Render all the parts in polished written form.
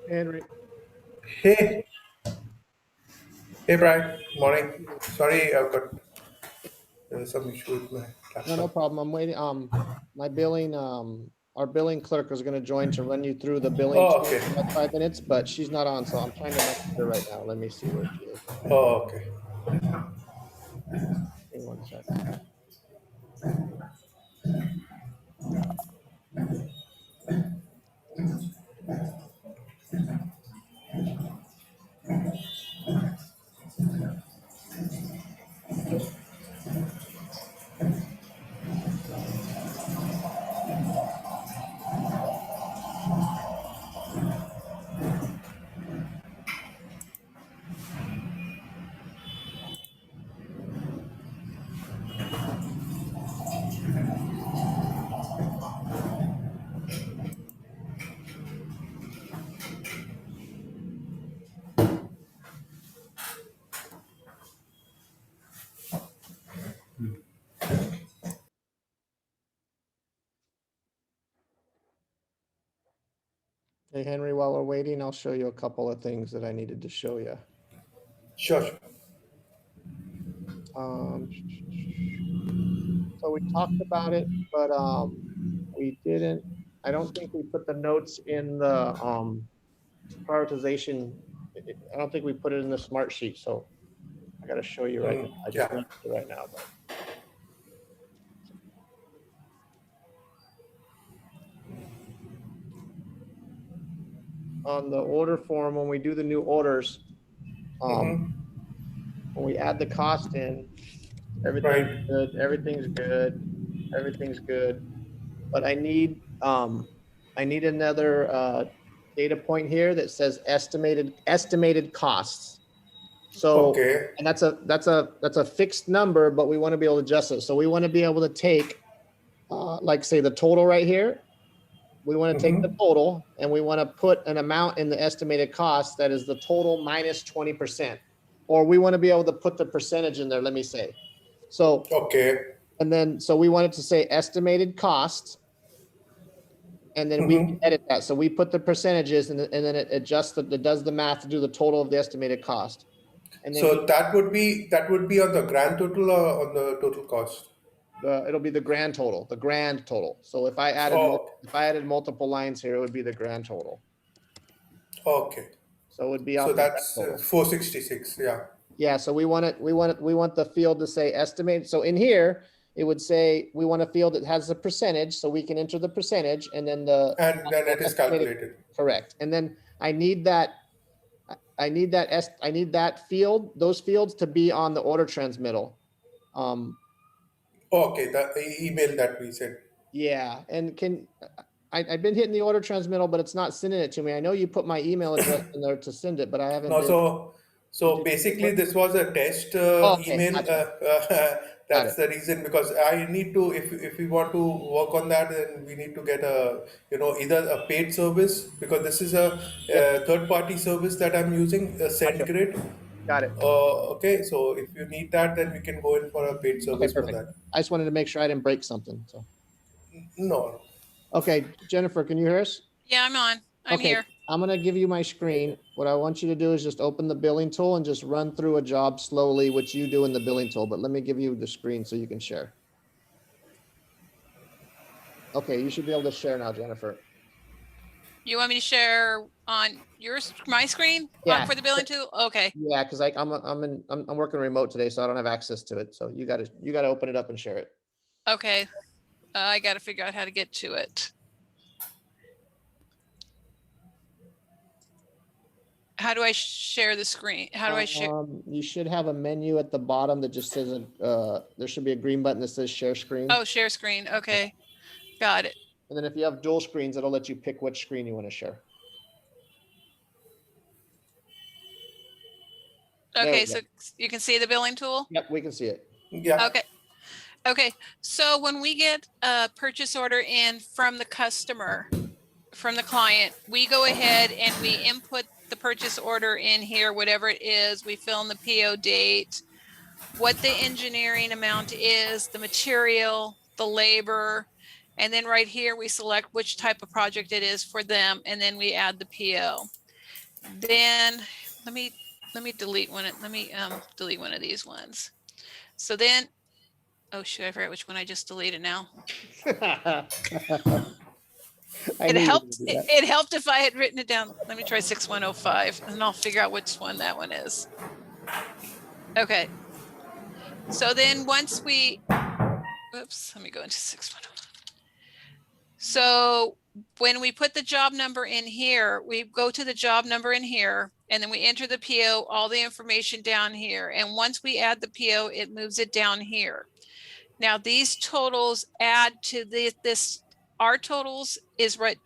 Henry, Hey, hey, Brian. Morning. Sorry, I've got some issue with my no laptop. problem. I'm waiting. My billing, our billing clerk is going to join to run you through the billing Oh, tool okay. in about 5 minutes, but she's not on, so I'm trying to message her right now. Let me see where she is. Oh, okay. Give me one sec. Hey, Henry, while we're waiting, I'll show you a couple of things that I needed to show you. Sure, sure. Um, so we talked about it, but we didn't. I don't think we put the notes in the prioritization. I don't think we put it in the smart sheet, so I got to show you right now. I just Yeah. read it right now, but on the order form, when we do the new orders, um, Mm-hmm. when we add the cost in, everything's Right. good, everything's good, everything's good. But I need another data point here that says estimated costs. So, Okay. and that's a fixed number, but we want to be able to adjust it. So we want to be able to take, like say the total right here. We want to take the Mm-hmm. total and we want to put an amount in the estimated cost that is the total minus 20%. Or we want to be able to put the percentage in there, let me say. So, Okay. and then, so we want it to say estimated cost, and then we Mm-hmm. edit that. So we put the percentages and then it adjusts, it does the math to do the total of the estimated cost. And then So that would be on the grand total or on the total cost. it'll be the grand total. So Oh, if I added multiple lines here, it would be the grand total. okay. So it would be So off the grand that's total. 466. Yeah. Yeah, so we want the field to say estimate. So in here, it would say we want a field that has a percentage, so we can enter the percentage and then the And then actual it is estimated, calculated. correct. And then I need that field, those fields to be on the order transmittal. Um, Okay. The email that we said. yeah, and I've been hitting the order transmittal, but it's not sending it to me. I know you put my email address in there to send it, but I haven't No, been. Did so you do it basically for? this was a test Oh, okay, email. gotcha. Got That's it. the reason because I need to, if we want to work on that, then we need to get a, either a paid service because this is a, Yep, third party service that I'm using, gotcha. SendGrid. Got it. Okay, so if you need that, then we can go in for a paid Okay, service for perfect. that. I just wanted to make sure I didn't break something. So, No. okay, Jennifer, can you hear us? Yeah, I'm on. I'm Okay, here. I'm gonna give you my screen. What I want you to do is just open the billing tool and just run through a job slowly, which you do in the billing tool. But let me give you the screen so you can share. Okay, you should be able to share now, Jennifer. You want me to share on my screen Yeah, for the billing tool? Okay. yeah, because I'm working remote today, so I don't have access to it. So you gotta open it up and share it. Okay. I got to figure out how to get to it. How do I share the screen? How do I share? You should have a menu at the bottom that just says there should be a green button that says share screen. Oh, share screen. Okay. Got it. And then if you have dual screens, it'll let you pick which screen you want to share. There we Okay. go. So you can see the billing tool? Yep, we can see it. Yeah. Okay. Okay. So when we get a purchase order in from the customer, from the client, we go ahead and we input the purchase order in here, whatever it is. We fill in the PO date, what the engineering amount is, the material, the labor, and then right here we select which type of project it is for them, and then we add the PO. then let me delete one. Let me delete one of these ones. So then, oh shoot, I forgot which one I just deleted now. I It knew you were helped. gonna do that. It helped if I had written it down. Let me try 6105 and I'll figure out which one that one is. Okay. So then once we, oops, let me go into 6105. So when we put the job number in here, we go to the job number in here and then we enter the PO, all the information down here. And once we add the PO, it moves it down here. Now these totals add to this, our totals is right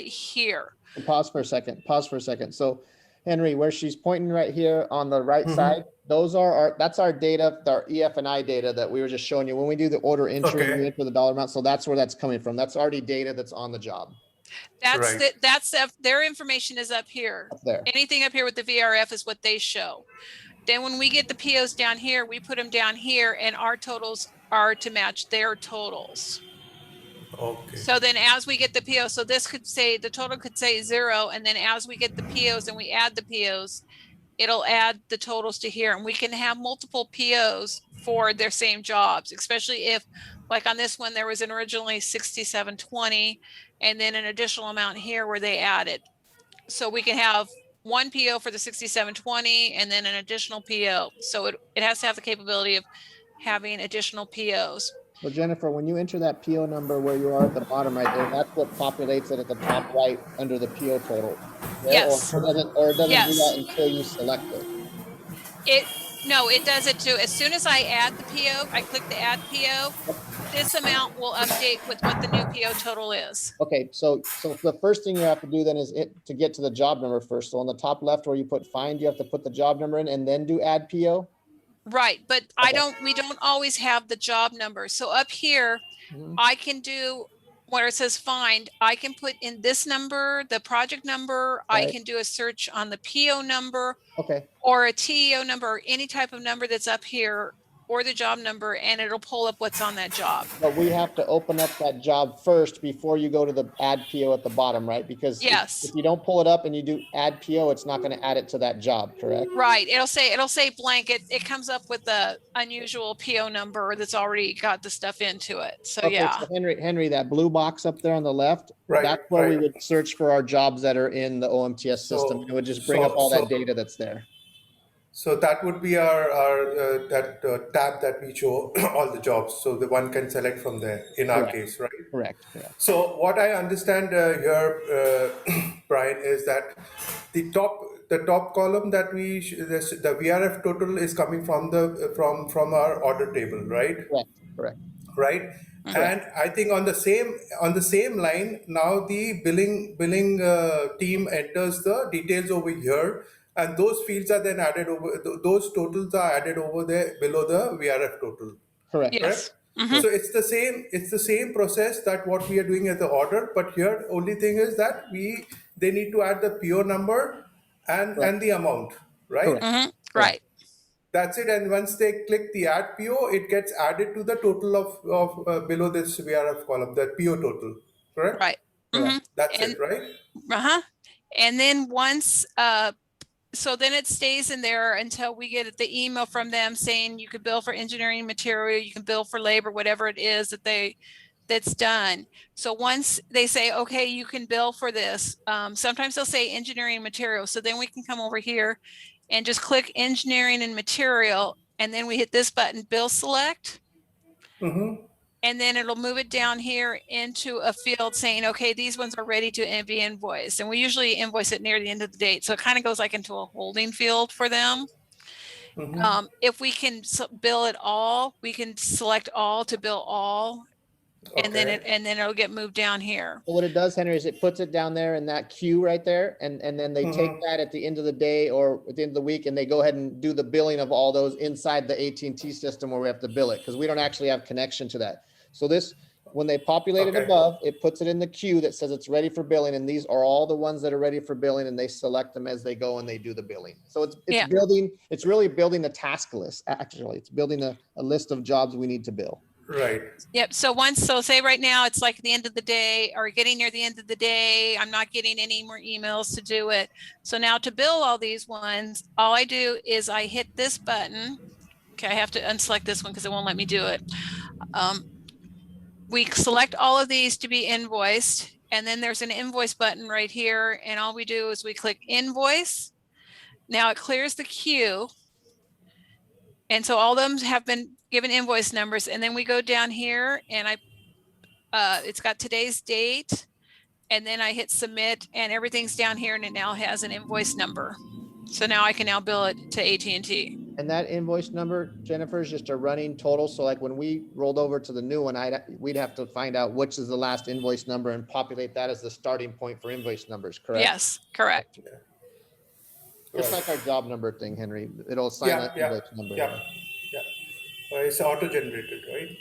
here. Pause for a second. Pause for a second. So Henry, where she's pointing right here on the right side, those are that's our data, our EF&I data that we were just showing you. When we do the order entry, Okay. we enter the dollar amount. So that's where that's coming from. That's already data that's on the job That's Right. their information is up here. up there. Anything up here with the VRF is what they show. Then when we get the POs down here, we put them down here and our totals are to match their totals. Okay. So then as we get the PO, so this could say, the total could say 0. And then as we get the POs and we add the POs, it'll add the totals to here. And we can have multiple POs for their same jobs, especially if, like on this one, there was an originally 6720 and then an additional amount here where they added. So we can have one PO for the 6720 and then an additional PO. So it has to have the capability of having additional POs. So Jennifer, when you enter that PO number where you are at the bottom right there, that's what populates it at the top right under the PO total. Yeah? Yes. Or it doesn't Yes. do that until you select it. No, it does it too. As soon as I add the PO, I click the add PO, this amount will update with what the new PO total is. Okay, so the first thing you have to do then is to get to the job number first. So on the top left where you put find, you have to put the job number in and then do add PO. Right, but Okay. we don't always have the job number. So up here, I can do where it says find, I can put in this number, the project number, I Right. can do a search on the PO number Okay, or a TEO number or any type of number that's up here or the job number, and it'll pull up what's on that job. but we have to open up that job first before you go to the add PO at the bottom, right? Because Yes. if you don't pull it up and you do add PO, it's not going to add it to that job, correct? Right, it'll say blank. It comes up with the unusual PO number that's already got the stuff into it. So Okay, yeah. so Henry, that blue box up there on the left, Right, that's where we right. would search for our jobs that are in the OMTS system. It would just bring up all that data that's there. So that would be our tab that we show all the jobs. So the one can select from there in our Correct. case, right? Correct. So what I understand here, Brian, is that the top column that the VRF total is coming from from our order table, right? Correct. Right. Mhm. And I think on the same line now the billing team enters the details over here, and those fields are then added over. Those totals are added over there below the VRF total. Correct. Yes. Correct? So it's the same process that what we are doing as the order, but here only thing is that they need to add the PO number and the amount, right? Correct. Right. That's it. And once they click the add PO, it gets added to the total of below this VRF column, the PO total, correct? Right. Correct. That's And- it, right? And then once so then it stays in there until we get the email from them saying you could bill for engineering material, you can bill for labor, whatever it is that's done. So once they say, okay, you can bill for this, sometimes they'll say engineering material. So then we can come over here and just click engineering and material. And then we hit this button, bill select. And then it'll move it down here into a field saying, okay, these ones are ready to be invoiced. And we usually invoice it near the end of the date. So it kind of goes like into a holding field for them. If we can bill it all, we can select all to bill all. And then it'll get moved down here. So what it does, Henry, is it puts it down there in that queue right there, and then they take that at the end of the day or at the end of the week, and they go ahead and do the billing of all those inside the AT&T system where we have to bill it because we don't actually have connection to that. So this, when they populate it above, it puts it in the queue that says it's ready for billing, and these are all the ones that are ready for billing, and they select them as they go and they do the billing. So it's building, it's really building a task list. Actually, it's building a list of jobs we need to bill. Right. Yep. So say right now it's like the end of the day or getting near the end of the day. I'm not getting any more emails to do it. So now to bill all these ones, all I do is I hit this button. Okay, I have to unselect this one because it won't let me do it. We select all of these to be invoiced, and then there's an invoice button right here. And all we do is we click invoice. Now it clears the queue. And so all of them have been given invoice numbers. And then we go down here and it's got today's date. And then I hit submit and everything's down here and it now has an invoice number. So now I can now bill it to AT&T. And that invoice number, Jennifer, is just a running total. So like when we rolled over to the new one, we'd have to find out which is the last invoice number and populate that as the starting point for invoice numbers, correct? Yes, correct. Just like our job number thing, Henry. It'll assign that invoice number. Yeah. It's auto-generated, right?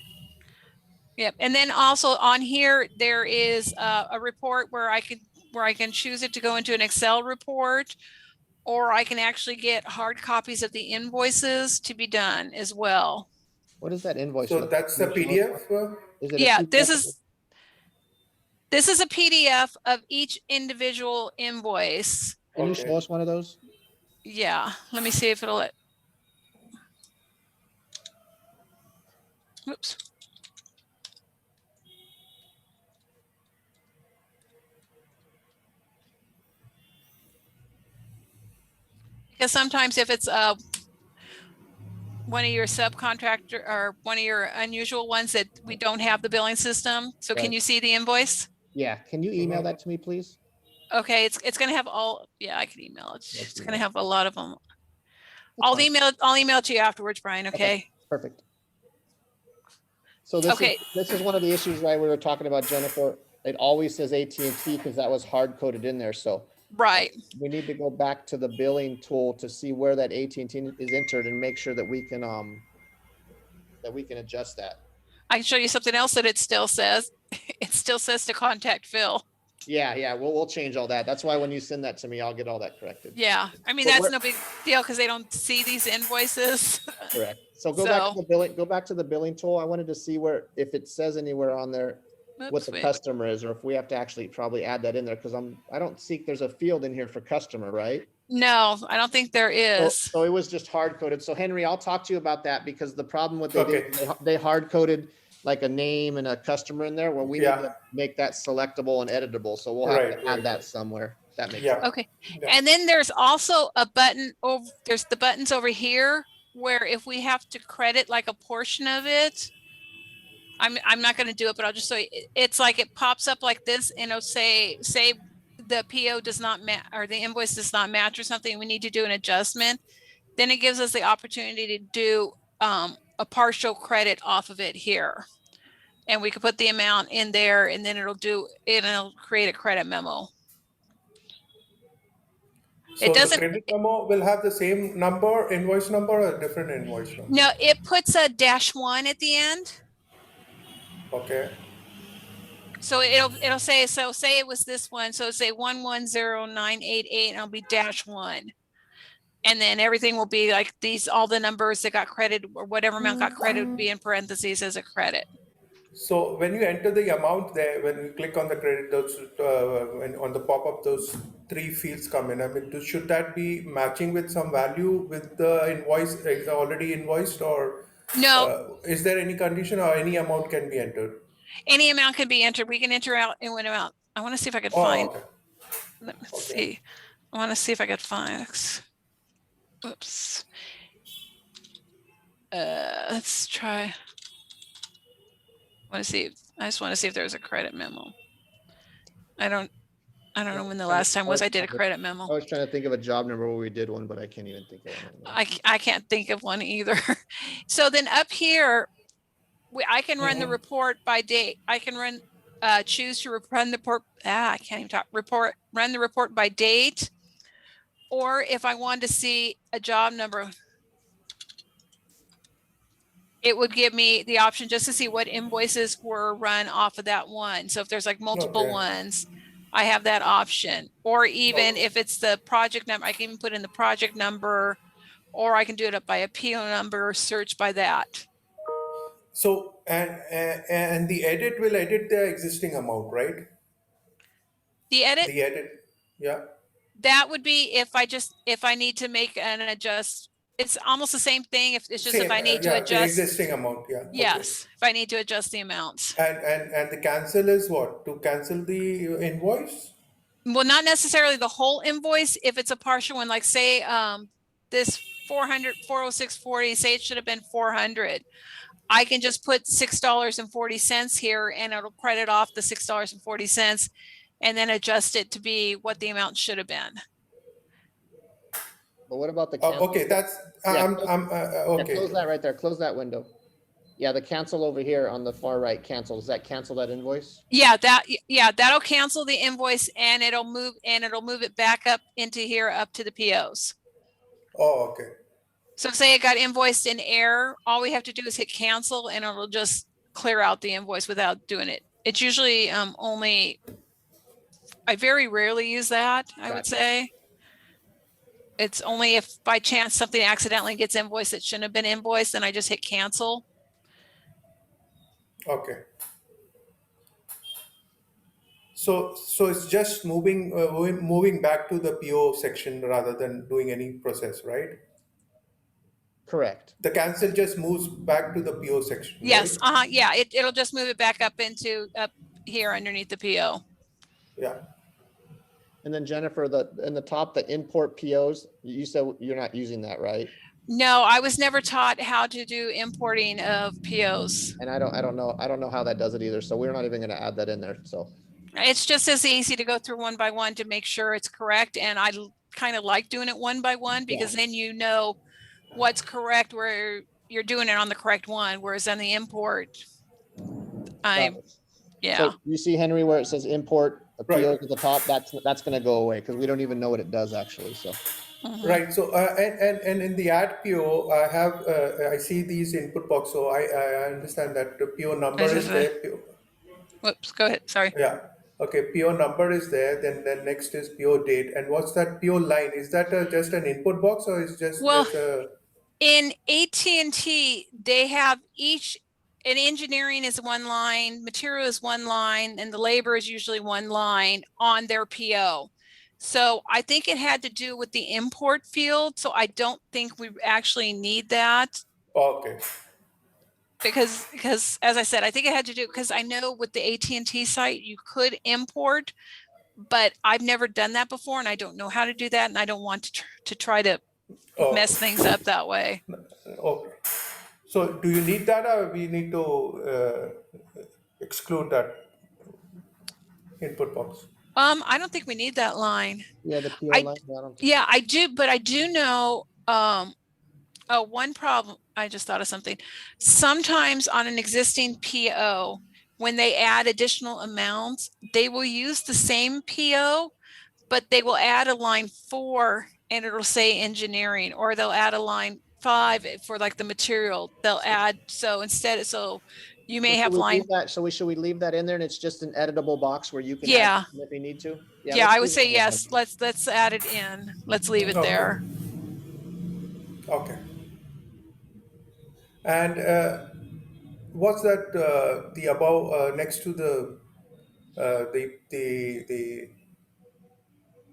Yep. And then also on here, there is a report where I can choose it to go into an Excel report, or I can actually get hard copies of the invoices to be done as well. What is that invoice? So that's the PDF? Is it Yeah, a this PDF? is a PDF of each individual invoice. Can you show us one of those? Yeah, let me see if it'll let. Oops. Because sometimes if it's one of your subcontractor or one of your unusual ones that we don't have the billing system. So Right. Can you see the invoice? Yeah. Can you email that to me, please? Okay, it's going to have all. Yeah, I can email it. Let's It's do going to that. have a lot of them. That's fine. I'll email it to you afterwards, Brian. Okay. Perfect. So this Okay. is one of the issues, right? We were talking about, Jennifer. It always says AT&T because that was hard coded in there. So Right. we need to go back to the billing tool to see where that AT&T is entered and make sure that we can adjust that. I can show you something else that it still says. It still says to contact Phil. Yeah. We'll change all that. That's why when you send that to me, I'll get all that corrected. Yeah. I mean, But that's what- no big deal because they don't see these invoices. Correct. So go back to the billing. Go back to the billing tool. I wanted to see if it says anywhere on there what Oops, the wait. customer is, or if we have to actually probably add that in there because I don't see there's a field in here for customer, right? No, I don't think there is. So it was just hard coded. So Henry, I'll talk to you about that because the problem with Okay. they hard coded like a name and a customer in there. Well, we need to make that selectable and editable. So we'll have to add that somewhere. That makes sense. Okay. And then there's also a button over, there's the buttons over here where if we have to credit like a portion of it, I'm not going to do it, but I'll just show you. It's like it pops up like this and it'll say the PO does not match or the invoice does not match or something. We need to do an adjustment. Then it gives us the opportunity to do a partial credit off of it here. And we can put the amount in there and then it'll create a credit memo. So the credit memo will have the same number, invoice number, or a different invoice number? No, it puts a -1 at the end. Okay. So it'll say, so say it was this one. So say 110,988 and it'll be -1. And then everything will be like these, all the numbers that got credited or whatever amount got credited would be in parentheses as a credit. So when you enter the amount there, when you click on the credit, those when on the pop-up, those three fields come in. I mean, should that be matching with some value with the invoice already invoiced, or no? Is there any condition or any amount can be entered? Any amount can be entered. We can enter out in one amount. I want to see if I could find. Okay. Let me see. I want to see if I could find. Oops. Let's try. I just want to see if there's a credit memo. I don't know when the last time was I did a credit memo. I was trying to think of a job number where we did one, but I can't even think of one. I can't think of one either. So then up here, I can run the report by date. I can run, choose to run the report. I can't even talk. Run the report by date. Or if I wanted to see a job number, it would give me the option just to see what invoices were run off of that one. So if there's like multiple ones, I have that option. Or even if it's the project number, I can even put in the project number, or I can do it up by a PO number, search by that. So And the edit will edit the existing amount, right? The edit, The edit, yeah. that would be if I need to make an adjust. It's almost the same thing. If it's just if Same, I need to yeah, the adjust, existing amount, yeah. Okay. yes, if I need to adjust the amounts. And the cancel is what? To cancel the invoice? Well, not necessarily the whole invoice. If it's a partial one, like say, this 406.40, say it should have been 400. I can just put $6.40 here and it'll credit off the $6.40 and then adjust it to be what the amount should have been. But what about the cancel? Okay, that's, Yeah, I'm, Yeah, okay. close that right there. Close that window. Yeah, the cancel over here on the far right, cancel. Does that cancel that invoice? Yeah, that'll cancel the invoice and it'll move it back up into here up to the POs. Oh, okay. So say it got invoiced in error, all we have to do is hit cancel and it'll just clear out the invoice without doing it. It's usually only, I very rarely use that, I would Gotcha. say. It's only if by chance something accidentally gets invoiced that shouldn't have been invoiced, then I just hit cancel. Okay. So it's just moving back to the PO section rather than doing any process, right? Correct. The cancel just moves back to the PO section, Yes, right? yeah, it'll just move it back up up here underneath the PO. Yeah. And then Jennifer, in the top, the import POs, you said you're not using that, right? No, I was never taught how to do importing of POs. And I don't know how that does it either. So we're not even going to add that in there. So It's just as easy to go through one by one to make sure it's correct. And I kind of like doing it one by one because then you know what's correct where you're doing it on the correct one. Whereas on the import, yeah. So you see, Henry, where it says import a PO Right. at the top, that's going to go away because we don't even know what it does actually. So Right. So and in the add PO, I have I see these input box. So I understand that the PO number is there. Whoops, go ahead. Sorry. Yeah. Okay. PO number is there. Then next is PO date. And what's that PO line? Is that just an input box or is just Well, there's a in AT&T, they have and engineering is one line, material is one line, and the labor is usually one line on their PO. So I think it had to do with the import field. So I don't think we actually need that okay. because as I said, I think it had to do because I know with the AT&T site, you could import, but I've never done that before and I don't know how to do that. And I don't want to try to mess things up that way. Okay. So do you need that or we need to exclude that input box? I don't think we need that line. yeah, the PO line. Yeah, I do, but I do know, one problem, I just thought of something. Sometimes on an existing PO, when they add additional amounts, they will use the same PO, but they will add a line 4 and it'll say engineering, or they'll add a line 5 for like the material. They'll add, so instead, so you may have line. Should we leave that in there and it's just an editable box where you can Yeah. add if you need to? Yeah, I would say yes. Let's add it in. Let's leave it there. Okay. And what's that? The above next to the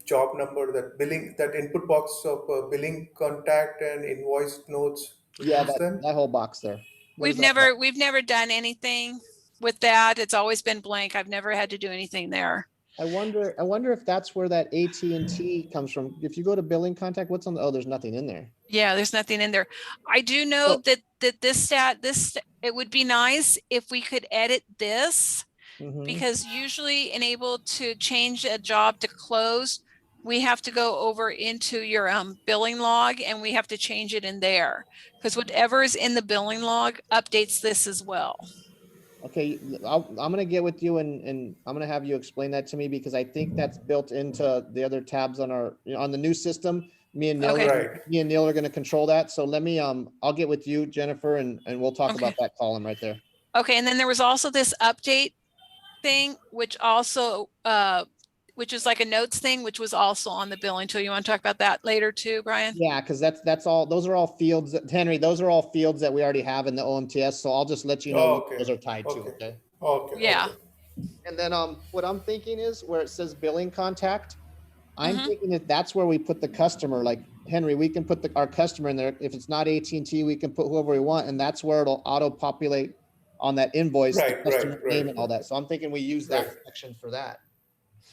job number, that billing, that input box of billing contact and invoice notes. Yeah, Use them? that whole box there. What We've is that? never done anything with that. It's always been blank. I've never had to do anything there. I wonder if that's where that AT&T comes from. If you go to billing contact, what's on the, oh, there's nothing in there. Yeah, there's nothing in there. I do know that it would be nice if we could edit this Mhm. because usually enable to change a job to close, we have to go over into your billing log and we have to change it in there because whatever is in the billing log updates this as well. Okay, I'm gonna get with you and I'm gonna have you explain that to me because I think that's built into the other tabs on our on the new system. Me and Neil, Okay. me and Neil are gonna control that. So let me I'll get with you, Jennifer, and we'll talk Okay. about that column right there. Okay, and then there was also this update thing, which also which is like a notes thing, which was also on the billing tool. You want to talk about that later too, Brian? Yeah, because that's all, those are all fields, Henry, those are all fields that we already have in the OMTS, so I'll just let you know Oh, what okay. those are tied to, Okay. okay? Okay. Yeah. Okay. And then, what I'm thinking is where it says billing contact, I'm Mhm. thinking that that's where we put the customer, like Henry, we can put our customer in there. If it's not AT&T, we can put whoever we want, and that's where it'll auto populate on that invoice, the Right. customer Right. name Right. and all that. So I'm thinking we use Right. that section for that.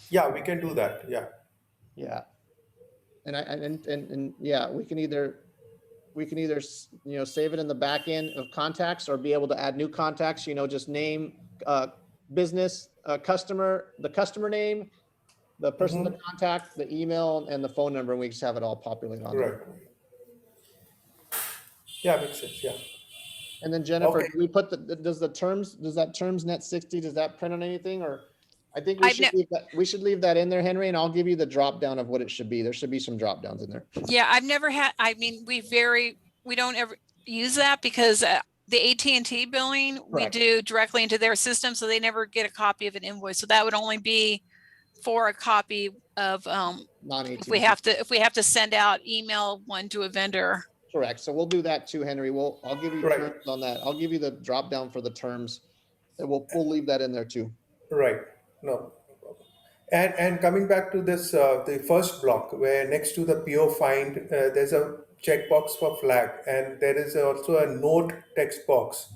Yeah, we can do that. Yeah. Yeah. And yeah, we can either, you know, save it in the back end of contacts or be able to add new contacts, you know, just name, business, customer, the customer name, the person to contact, the email and the phone number, and we just have it all populate on Right. there. Yeah, makes sense. Yeah. And then Jennifer, Okay. do we put does that terms net 60, does that print on anything, or? I think I've ne- we should leave that in there, Henry, and I'll give you the drop down of what it should be. There should be some drop downs in there. Yeah, I've never had, I mean, we don't ever use that because the AT&T billing, we Correct. do directly into their system, so they never get a copy of an invoice. So that would only be for a copy of, Non-AT&T. if we have to send out email one to a vendor. Correct. So we'll do that too, Henry. I'll give you Right. terms on that. I'll give you the drop down for the terms. And we'll leave that in there too. Right. No. And coming back to this, the first block where next to the PO find, there's a checkbox for flag, and there is also a note text box.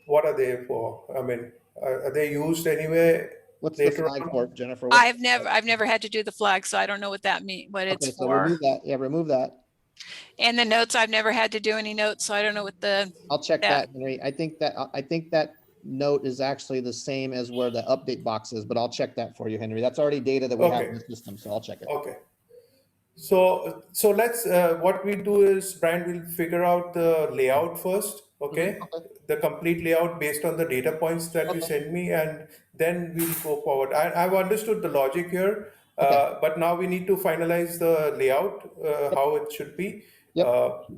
What are they for? I mean, are they used anywhere What's the later flag on? for, Jennifer? What's I've never had to do the flag, so I don't know what that means, what it's okay, so for. remove that. Yeah, remove that. And the notes, I've never had to do any notes, so I don't know what I'll check that, Henry. I think that note is actually the same as where the update box is, but I'll check that for you, Henry. That's already data that we have in the system, so I'll check it. Okay. So let's, what we do is Brian will figure out the layout first, okay? Okay. The complete layout based on the data points that you Okay. send me, and then we'll go forward. I've understood the logic here, Okay. but now we need to finalize the layout, how it should be. Yep.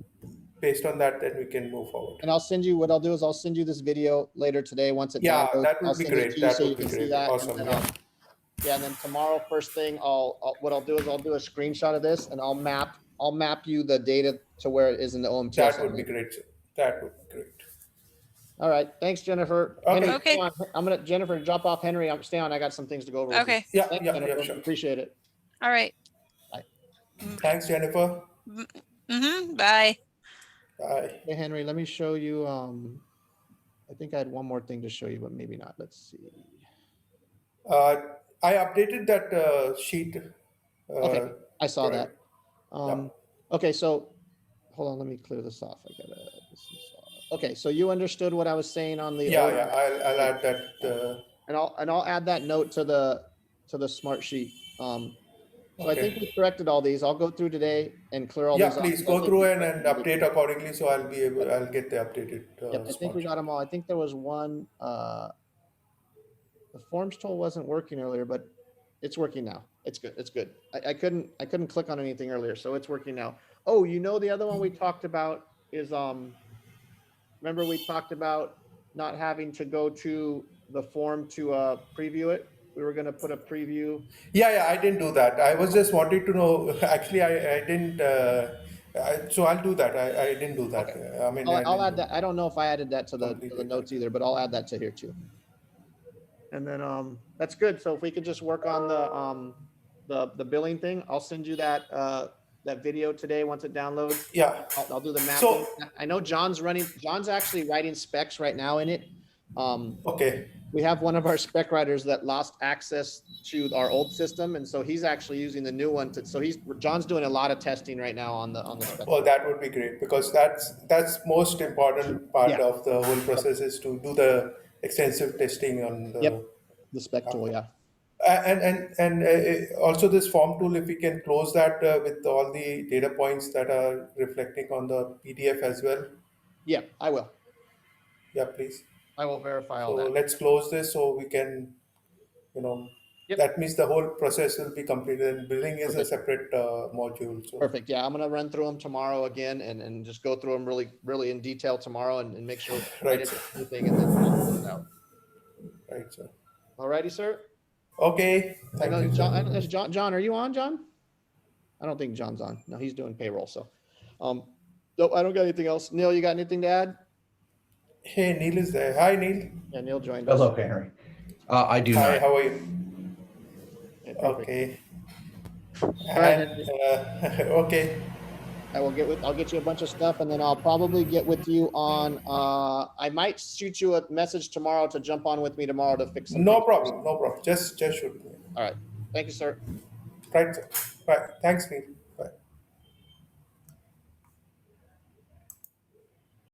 Based on that, then we can move forward. And what I'll do is I'll send you this video later today once it Yeah, downloads. that I'll would be send it great. to you That so you would be can see great. that. Awesome. And then, yeah, and then tomorrow, first thing, what I'll do is I'll do a screenshot of this and I'll map you the data to where it is in the OMTS. That would be great. That would be great. All right. Thanks, Jennifer. Okay. Henry, Okay. stay on. I'm gonna Jennifer drop off Henry. Stay on. I got some things to go over. with you. Okay. Yeah, Thanks, yeah, Jennifer. sure. Appreciate it. All right. Thanks, Jennifer. Bye. Bye. Hey, Henry, let me show you. I think I had one more thing to show you, but maybe not. Let's see. I updated that sheet. Okay, I saw right. that. Okay, so hold on, let me clear this off. Okay, so you understood what I was saying on the Yeah, order, yeah. I'll add that. and I'll add that note to the smart sheet. So I think we corrected all these. I'll go through today and clear all Yeah, these. please go through and update accordingly, so I'll get the updated. Yep, I think we got them all. I think there was one. The forms tool wasn't working earlier, but it's working now. It's good. It's good. I couldn't click on anything earlier, so it's working now. Oh, you know, the other one we talked about is remember we talked about not having to go to the form to preview it. We were going to put a preview. Yeah, I didn't do that. I was just wanting to know. Actually, I didn't. So I'll do that. I didn't do that. Okay. I mean, I'll add that. I don't know if I added that to the Completely notes either, but I'll add that to here too. And then that's good. So if we could just work on the billing thing, I'll send you that video today once it downloads. Yeah. I'll do the mapping. So I know John's actually writing specs right now in it. okay. We have one of our spec writers that lost access to our old system, and so he's actually using the new one. So John's doing a lot of testing right now on the spec. Well, that would be great, because that's most important part of the whole process is to do the extensive testing on the the spec tool. Yeah. And also this form tool, if we can close that with all the data points that are reflecting on the PDF as well. Yeah, I will. Yeah, please. I will verify all So that. let's close this so we can, that means the whole process will be completed, and billing is a separate module. So. Perfect. Yeah, I'm going to run through them tomorrow again and just go through them really, really in detail tomorrow and make sure Right, I did everything and then close it out. Right, sir. All righty, sir. Okay, I thank know you, John, sir. there's John, are you on, John? I don't think John's on. No, he's doing payroll, so. Nope, I don't got anything else. Neil, you got anything to add? Hey, Neil is there. Hi, Neil. Yeah, Neil joined us. Hello, Henry. I do Hi, not. how are you? Okay, perfect. Okay. All right, And Henry. okay. I'll get you a bunch of stuff and then I'll probably get with you on, I might shoot you a message tomorrow to jump on with me tomorrow to fix some No things. problem. No problem. Just shoot me. All right. Thank you, sir. Right, sir. Right. Thanks, Neil.